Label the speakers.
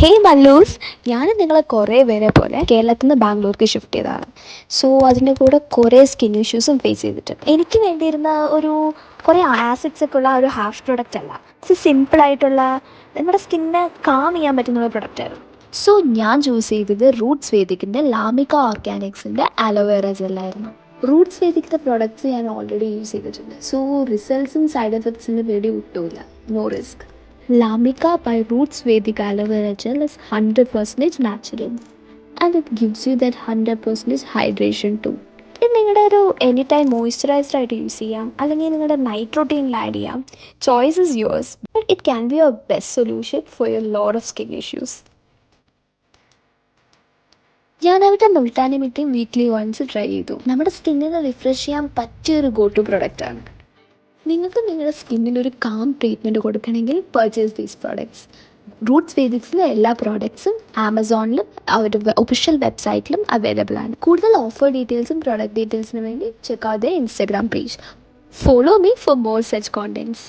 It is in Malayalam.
Speaker 1: ഹേയ് മല്ലൂസ്, ഞാൻ നിങ്ങളെ കുറേ പേരെ പോലെ കേരളത്തിൽ നിന്ന് ബാംഗ്ലൂർക്ക് ഷിഫ്റ്റ് ചെയ്തതാണ്. സോ അതിൻ്റെ കൂടെ കുറേ സ്കിൻ ഇഷ്യൂസും ഫേസ് ചെയ്തിട്ടുണ്ട്. എനിക്ക് വേണ്ടിയിരുന്ന കുറേ ആസിഡ്സ് ഒക്കെ ഉള്ള ഒരു ഹാഷ് പ്രൊഡക്റ്റ് അല്ല. ഇറ്റ്സ് സിമ്പിളായിട്ടുള്ള നമ്മുടെ സ്കിന്നിനെ കാം ചെയ്യാൻ പറ്റുന്ന ഒരു പ്രൊഡക്റ്റായിരുന്നു. സോ ഞാൻ ചൂസ് ചെയ്തത് റൂട്ട്സ് വേദിക്കിൻ്റെ ലാമിക ഓർഗാനിക്സിൻ്റെ അലോവേറ ജെല്ലായിരുന്നു. റൂട്ട്സ് വേദിക്കിൻ്റെ പ്രൊഡക്ട്സ് ഞാൻ ഓൾറെഡി യൂസ് ചെയ്തിട്ടുണ്ട്. സോ റിസൾട്ട്സും സൈഡ് എഫക്ട്സിൻ്റെ പേടി ഒട്ടുമില്ല. No risk. Lamika by Roots Vedic Aloe Vera Gel is 100% natural and it gives you that 100% hydration too. ഇത് നിങ്ങളുടെ ഒരു എനി ടൈം മോയ്സ്ചറൈസർ ആയിട്ട് യൂസ് ചെയ്യാം, അല്ലെങ്കിൽ നിങ്ങളുടെ നൈറ്റ് റൊട്ടീനിൽ ആഡ് ചെയ്യാം. Choice is yours, but it can be your best solution for your lot of skin issues. ഞാൻ അവരുടെ Multani mitti weekly once try ചെയ്തു. നമ്മുടെ സ്കിന്നിനെ റിഫ്രഷ് ചെയ്യാൻ പറ്റിയൊരു ഗോ ടു പ്രൊഡക്റ്റാണ്. നിങ്ങൾക്ക് നിങ്ങളുടെ സ്കിന്നിന് ഒരു കാം ട്രീറ്റ്മെൻറ്റ് കൊടുക്കണമെങ്കിൽ പർച്ചേസ് ദീസ് പ്രോഡക്ട്സ്. റൂട്ട്സ് വേദിക്സിലെ എല്ലാ പ്രോഡക്ട്സും ആമസോണിലും അവരുടെ ഒഫീഷ്യൽ വെബ്സൈറ്റിലും അവൈലബിൾ ആണ്. കൂടുതൽ ഓഫർ ഡീറ്റെയിൽസും പ്രോഡക്റ്റ് ഡീറ്റെയിൽസിന് വേണ്ടി check out the Instagram page. Follow me for more such contents.